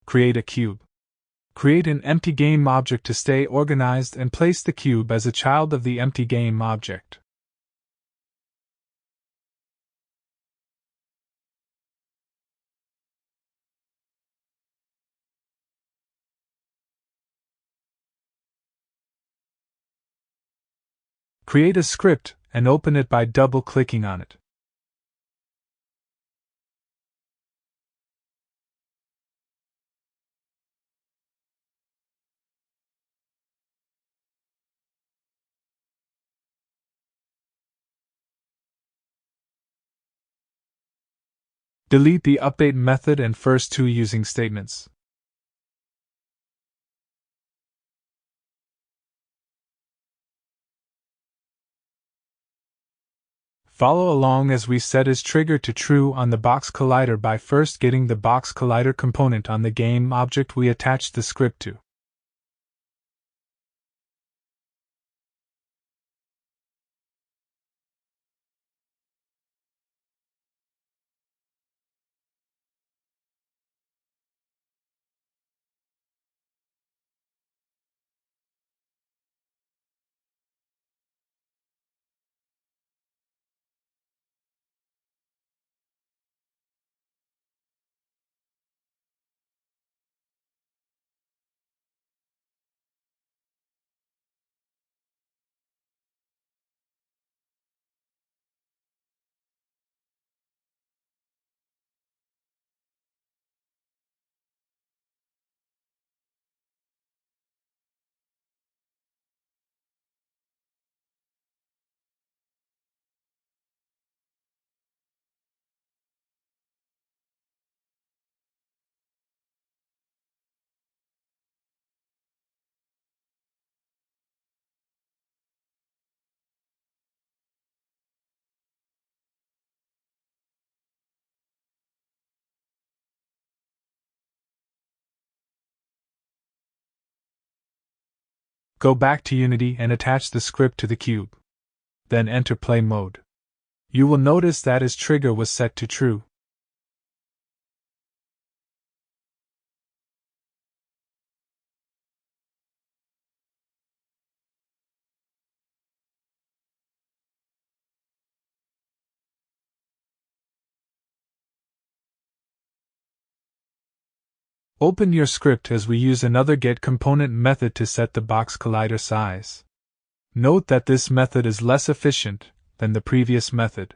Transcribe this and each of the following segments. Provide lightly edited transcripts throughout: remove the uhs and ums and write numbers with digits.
Create a cube. Create an empty game object to stay organized and place the cube as a child of the empty game object. Create a script and open it by double-clicking on it. Delete the update method and first two using statements. Follow along as we set is trigger to true on the box collider by first getting the box collider component on the game object we attached the script to. Go back to Unity and attach the script to the cube. Then enter play mode. You will notice that is trigger was set to true. Open your script as we use another getComponent method to set the box collider size. Note that this method is less efficient than the previous method.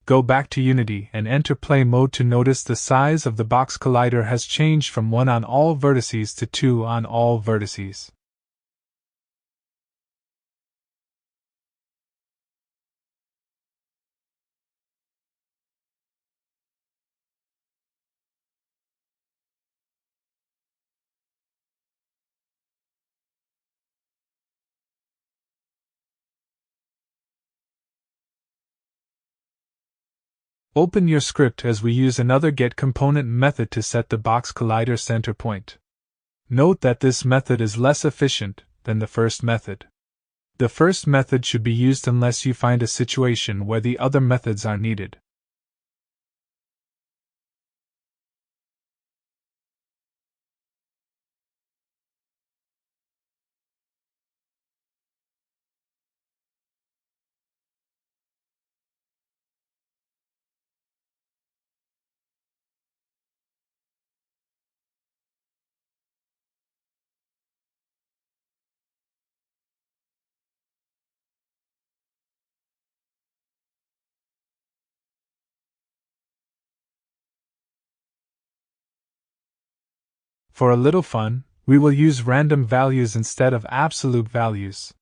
Go back to Unity and enter play mode to notice the size of the box collider has changed from 1 on all vertices to 2 on all vertices. Open your script as we use another getComponent method to set the box collider center point. Note that this method is less efficient than the first method. The first method should be used unless you find a situation where the other methods are needed. For a little fun, we will use random values instead of absolute values.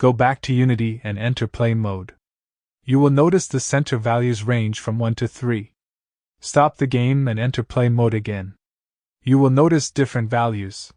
Go back to Unity and enter Play Mode. You will notice the center values range from 1 to 3. Stop the game and enter Play Mode again. You will notice different values.